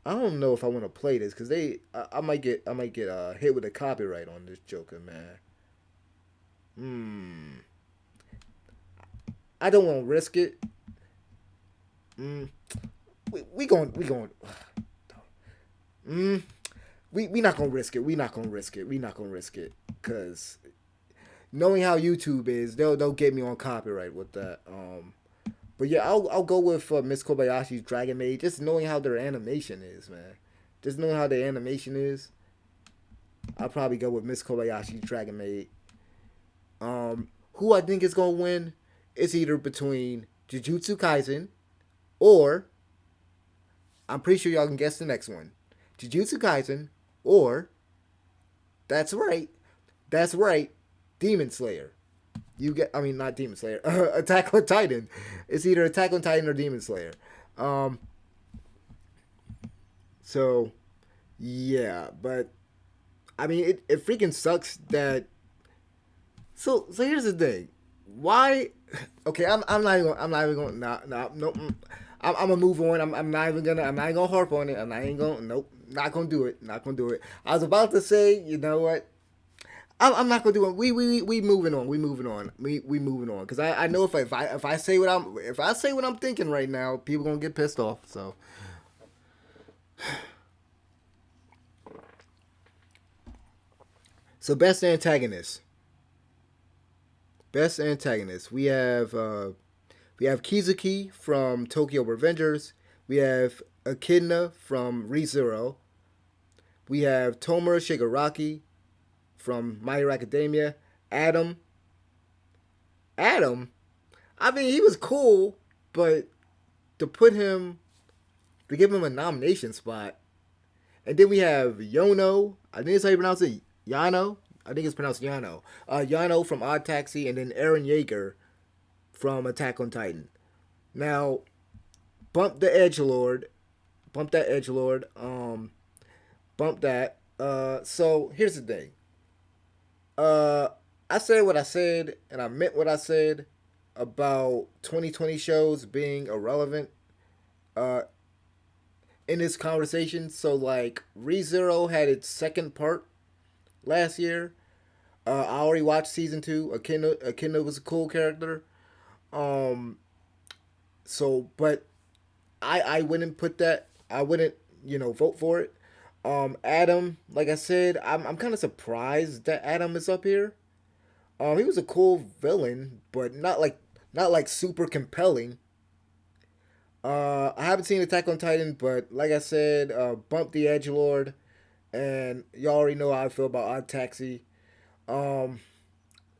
I don't know if I want to play this because I might get hit with a copyright on this Joker, man. Hmm. I don't want to risk it. Hmm. We going. Hmm. We not gonna risk it. We not gonna risk it. We not gonna risk it. Cause knowing how YouTube is, they'll get me on copyright with that. But yeah, I'll go with Miss Kobayashi's Dragon Maid. Just knowing how their animation is, man. Just knowing how their animation is, I'll probably go with Miss Kobayashi's Dragon Maid. Who I think is gonna win is either between Jujutsu Kaisen or I'm pretty sure y'all can guess the next one. Jujutsu Kaisen or that's right, that's right, Demon Slayer. You get, I mean, not Demon Slayer, Attack on Titan. It's either Attack on Titan or Demon Slayer. Um, so yeah, but I mean, it freaking sucks that. So here's the thing, why? Okay, I'm not even going. Nah, nah, no. I'm gonna move on. I'm not even gonna harp on it. I'm not even gonna. Nope. Not gonna do it. Not gonna do it. I was about to say, you know what? I'm not gonna do it. We moving on. We moving on. We moving on. Cause I know if I say what I'm thinking right now, people gonna get pissed off. So best antagonist. Best antagonist. We have Kizuki from Tokyo Revengers. We have Echidna from ReZero. We have Tomura Shigaraki from My Hero Academia. Adam. Adam. I mean, he was cool, but to put him to give him a nomination spot. And then we have Yono. I think that's how you pronounce it. Yano. I think it's pronounced Yano. Yano from Odd Taxi, and then Aaron Yeager from Attack on Titan. Now, bump the Edge Lord, bump that Edge Lord, bump that. So here's the thing. Uh, I said what I said, and I meant what I said about 2020 shows being irrelevant. Uh, in this conversation, so like ReZero had its second part last year. I already watched season 2. Echidna was a cool character. Um, but I wouldn't put that. I wouldn't vote for it. Adam, like I said, I'm kind of surprised that Adam is up here. He was a cool villain, but not like super compelling. I haven't seen Attack on Titan, but like I said, bump the Edge Lord, and y'all already know how I feel about Odd Taxi. Um,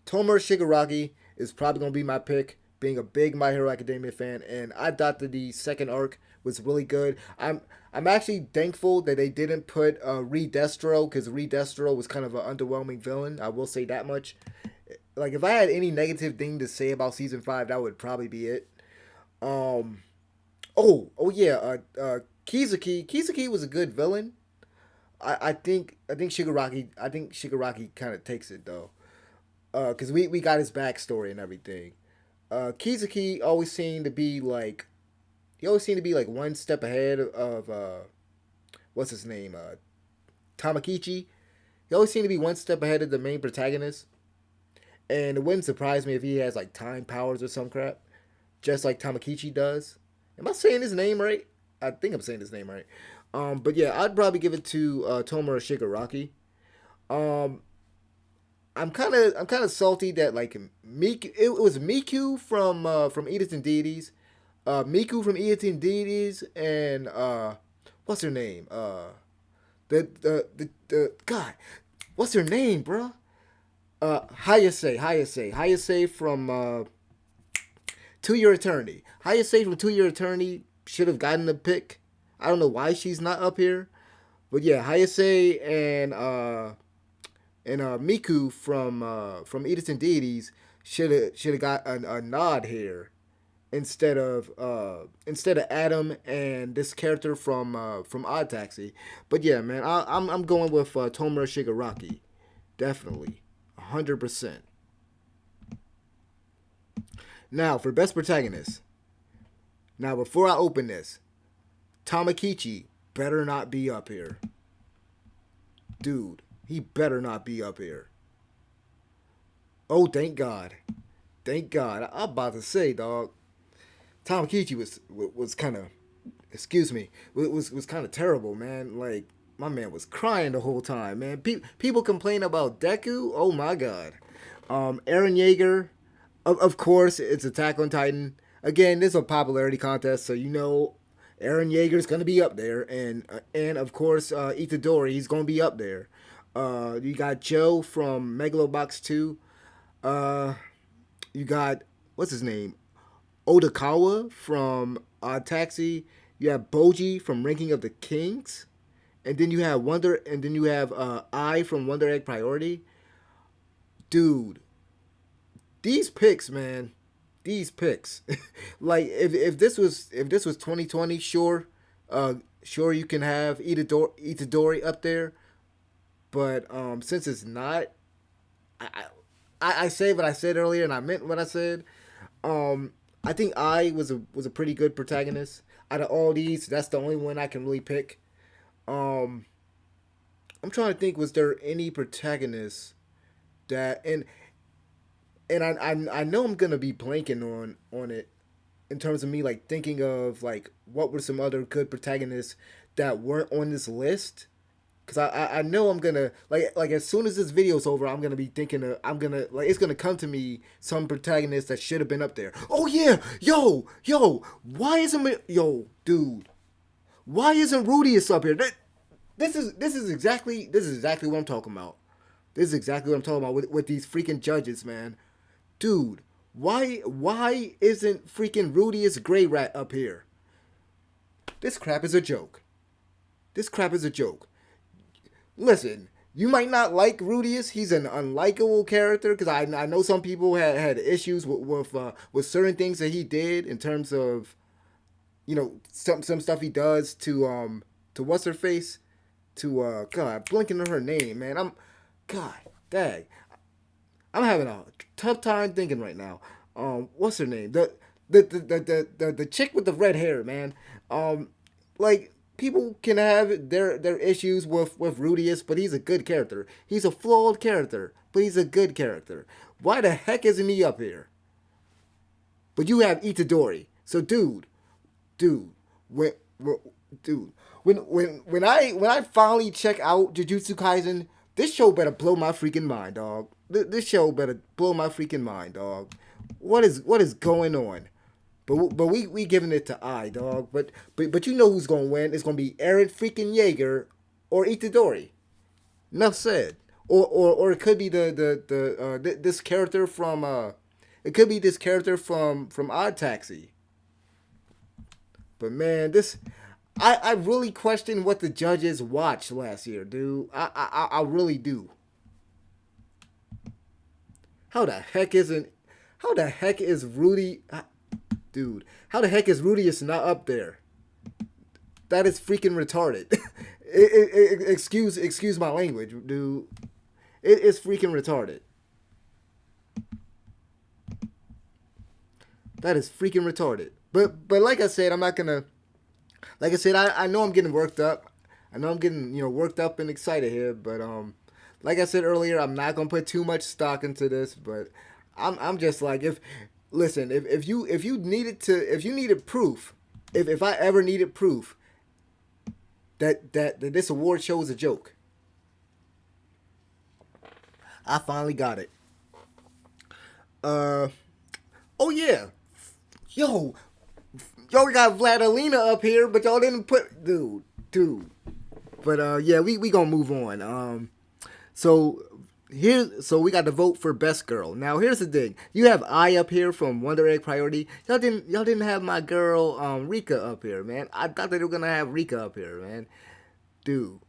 Tomoe Shigaraki is probably gonna be my pick, being a big My Hero Academia fan, and I thought that the second arc was really good. I'm actually thankful that they didn't put Reed Destro because Reed Destro was kind of an underwhelming villain. I will say that much. Like if I had any negative thing to say about season 5, that would probably be it. Um, Oh yeah. Kizuki was a good villain. I think Shigaraki kind of takes it though. Cause we got his backstory and everything. Kizuki always seemed to be like he always seemed to be like one step ahead of what's his name Tamakichi. He always seemed to be one step ahead of the main protagonist, and it wouldn't surprise me if he has like time powers or some crap, just like Tamakichi does. Am I saying his name right? I think I'm saying his name right. But yeah, I'd probably give it to Tomura Shigaraki. Um, I'm kind of salty that like Miku, it was Miku from Edith and Deities, Miku from Edith and Deities, and what's her name? The God, what's her name, bro? Hayase from To Your Eternity. Hayase from To Your Eternity should have gotten the pick. I don't know why she's not up here, but yeah, Hayase and Miku from Edith and Deities should have got a nod here instead of Adam and this character from Odd Taxi. But yeah, man, I'm going with Tomura Shigaraki, definitely, 100%. Now for best protagonist. Now before I open this, Tamakichi better not be up here, dude. He better not be up here. Oh, thank God, thank God. I'm about to say, dog. Tamakichi was kind of, excuse me, was kind of terrible, man. Like my man was crying the whole time, man. People complain about Deku. Oh my God. Aaron Yeager, of course, it's Attack on Titan. Again, this is a popularity contest, so you know Aaron Yeager's gonna be up there, and of course Itadori, he's gonna be up there. You got Joe from Megalobox 2. Uh, you got what's his name? Odakawa from Taxi. You have Boji from Ranking of the Kings, and then you have I from Wonder Egg Priority. Dude, these picks, man, these picks. Like if this was 2020, sure, sure you can have Itadori up there, but since it's not, I, I say what I said earlier, and I meant what I said. Um, I think I was a pretty good protagonist. Out of all these, that's the only one I can really pick. Um, I'm trying to think. Was there any protagonist that I know I'm gonna be blanking on it in terms of me like thinking of like what were some other good protagonists that weren't on this list. Cause I know I'm gonna like as soon as this video's over, I'm gonna be thinking of I'm gonna like it's gonna come to me some protagonists that should have been up there. Oh yeah, why isn't dude? Why isn't Rudius up here? This is exactly what I'm talking about. This is exactly what I'm talking about with these freaking judges, man. Dude, why isn't freaking Rudius Gray Rat up here? This crap is a joke. This crap is a joke. Listen, you might not like Rudius. He's an unlikable character because I know some people had issues with certain things that he did in terms of some stuff he does to what's her face to God blinking on her name, man. God dang, I'm having a tough time thinking right now. What's her name? The chick with the red hair, man. Like people can have their issues with Rudius, but he's a good character. He's a flawed character, but he's a good character. Why the heck isn't he up here? But you have Itadori. So dude, when, dude, when I finally check out Jujutsu Kaisen, this show better blow my freaking mind, dog. This show better blow my freaking mind, dog. What is going on? But we giving it to I, dog. But you know who's gonna win? It's gonna be Aaron freaking Yeager or Itadori. Enough said. Or it could be this character from it could be this character from Odd Taxi. But man, I really question what the judges watched last year, dude. I really do. How the heck isn't? How the heck is Rudy? Dude, how the heck is Rudius not up there? That is freaking retarded. Excuse my language, dude. It is freaking retarded. That is freaking retarded. But like I said, I'm not gonna. Like I said, I know I'm getting worked up. I know I'm getting worked up and excited here. But like I said earlier, I'm not gonna put too much stock into this. But I'm just like, if listen, if you needed to, if you needed proof, if I ever needed proof that this award show is a joke, I finally got it. Uh oh yeah, yo, y'all got Vladilena up here, but y'all didn't put dude. But yeah, we gonna move on. So so we got to vote for best girl. Now here's the thing: you have I up here from Wonder Egg Priority. Y'all didn't have my girl Rika up here, man. I thought they were gonna have Rika up here, man, dude.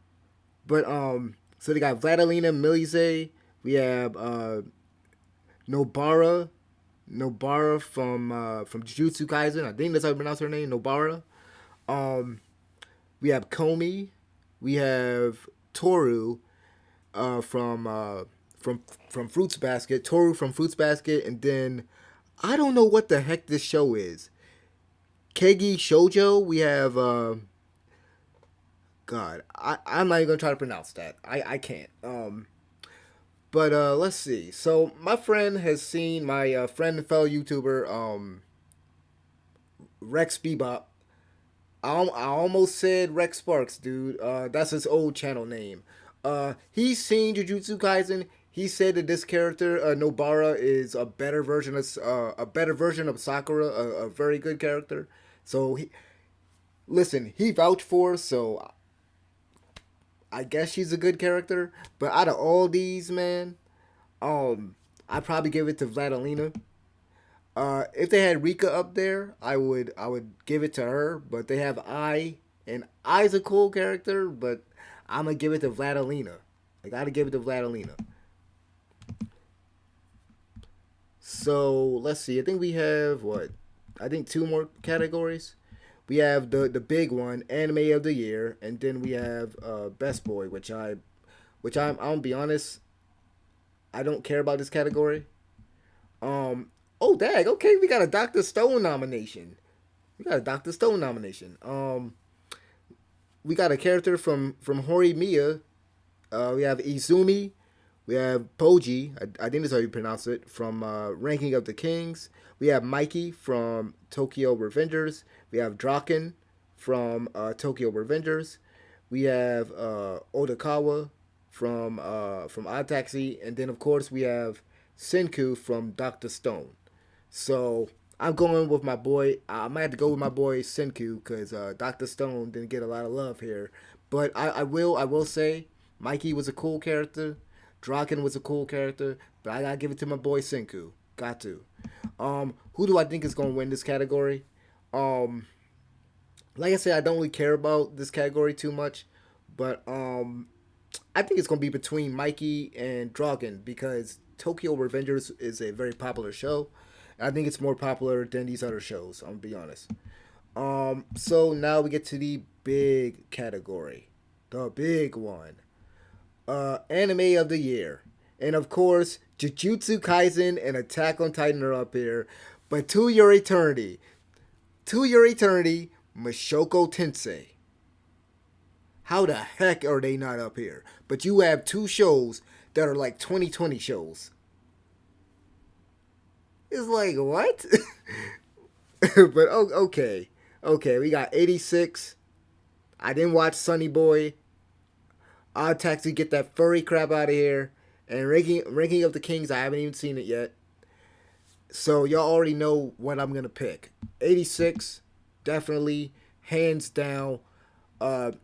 But so they got Vladilena Milize. We have Nobara. Nobara from Jujutsu Kaisen. I think that's how you pronounce her name, Nobara. Um, we have Komi. We have Toru from Fruits Basket. Toru from Fruits Basket, and then I don't know what the heck this show is. Kegi Shoujo. We have God. I'm not even gonna try to pronounce that. I can't. But let's see. So my friend has seen my friend and fellow YouTuber Rex Bebop. I almost said Rex Sparks, dude. That's his old channel name. He's seen Jujutsu Kaisen. He said that this character Nobara is a better version of Sakura, a very good character. So listen, he vouched for her, so I guess she's a good character. But out of all these, man, I'd probably give it to Vladilena. If they had Rika up there, I would give it to her. But they have and I's a cool character, but I'm gonna give it to Vladilena. I gotta give it to Vladilena. So let's see. I think we have what? I think two more categories. We have the big one, anime of the year, and then we have best boy, I'm I'll be honest, I don't care about this category. Oh dag, okay, we got a Doctor Stone nomination. We got a Doctor Stone nomination. We got a character from Horimiya. We have Izumi. We have Poji. I think that's how you pronounce it. From Ranking of the Kings. We have Mikey from Tokyo Revengers. We have Draken from Tokyo Revengers. We have Odakawa from Odd Taxi, and then of course we have Senku from Doctor Stone. So I'm going with my boy. I might have to go with my boy Senku because Doctor Stone didn't get a lot of love here. But I will say Mikey was a cool character. Draken was a cool character, but I gotta give it to my boy Senku. Got to. Who do I think is gonna win this category? Um, like I said, I don't really care about this category too much, but I think it's gonna be between Mikey and Dragon because Tokyo Revengers is a very popular show. I think it's more popular than these other shows. I'm gonna be honest. So now we get to the big category, the big one, anime of the year, and of course, Jujutsu Kaisen and Attack on Titan are up here. But to your eternity, Mashoko Tensei. How the heck are they not up here? But you have two shows that are like 2020 shows. It's like, what? But okay. Okay, we got 86. I didn't watch Sunny Boy. Odd Taxi, get that furry crap out of here. And Ranking of the Kings, I haven't even seen it yet. So y'all already know what I'm going to pick. 86, definitely, hands down. I'm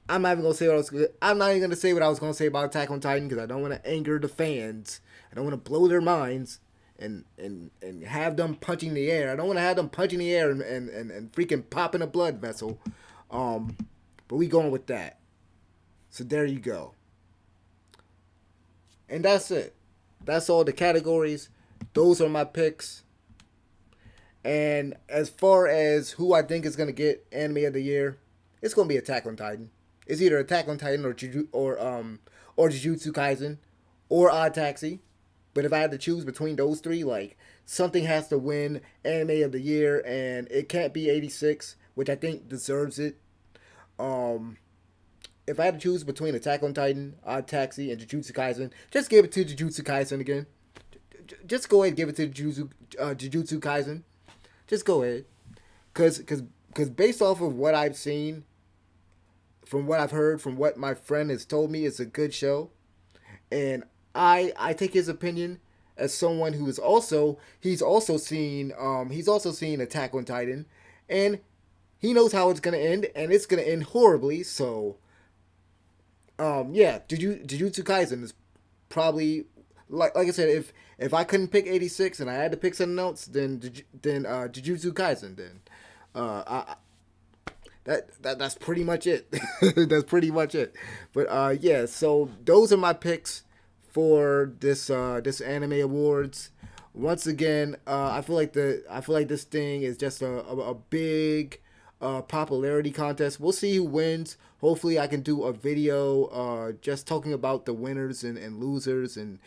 not even gonna say what I was. I'm not even gonna say what I was gonna say about Attack on Titan because I don't want to anger the fans. I don't want to blow their minds and have them punching the air. I don't want to have them punching the air and freaking popping a blood vessel. But we going with that. So there you go. And that's it. That's all the categories. Those are my picks. And as far as who I think is gonna get anime of the year, it's gonna be Attack on Titan. It's either Attack on Titan or Jujutsu Kaisen or Odd Taxi. But if I had to choose between those three, like something has to win anime of the year, and it can't be 86, which I think deserves it. Um, if I had to choose between Attack on Titan, Odd Taxi, and Jujutsu Kaisen, just give it to Jujutsu Kaisen again. Just go ahead and give it to Jujutsu Kaisen. Just go ahead, cause based off of what I've seen, from what I've heard, from what my friend has told me, it's a good show, and I take his opinion as someone who is also he's also seen Attack on Titan, and he knows how it's gonna end, and it's gonna end horribly. So yeah, Jujutsu Kaisen is probably, like I said, if I couldn't pick 86 and I had to pick something else, then Jujutsu Kaisen. Then I that's pretty much it. That's pretty much it. But yeah, so those are my picks for this anime awards. Once again, I feel like this thing is just a big popularity contest. We'll see who wins. Hopefully, I can do a video just talking about the winners and losers, and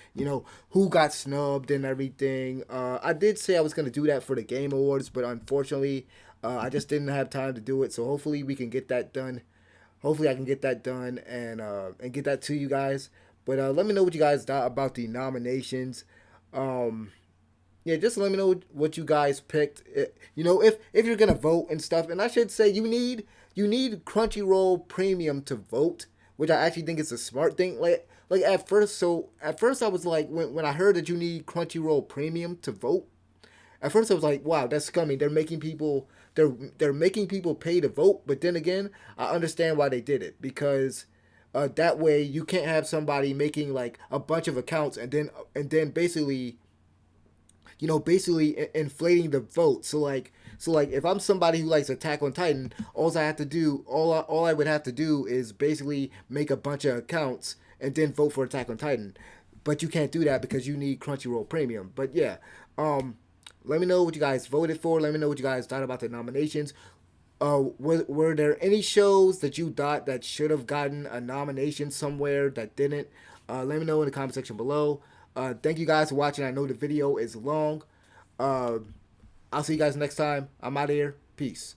who got snubbed and everything. I did say I was gonna do that for the Game Awards, but unfortunately, I just didn't have time to do it. So hopefully, we can get that done. Hopefully, I can get that done and get that to you guys. But let me know what you guys thought about the nominations. Um, yeah, just let me know what you guys picked. If you're gonna vote and stuff. And I should say you need Crunchyroll Premium to vote, which I actually think is a smart thing. Like at first I was like, when I heard that you need Crunchyroll Premium to vote, at first I was like, wow, that's scummy. They're making people pay to vote. But then again, I understand why they did it, because that way you can't have somebody making like a bunch of accounts and then basically inflating the vote. So like if I'm somebody who likes Attack on Titan, all I would have to do is basically make a bunch of accounts and then vote for Attack on Titan. But you can't do that because you need Crunchyroll Premium. But yeah, um, let me know what you guys voted for. Let me know what you guys thought about the nominations. Were there any shows that you thought that should have gotten a nomination somewhere that didn't? Let me know in the comment section below. Thank you guys for watching. I know the video is long. Uh, I'll see you guys next time. I'm out of here. Peace.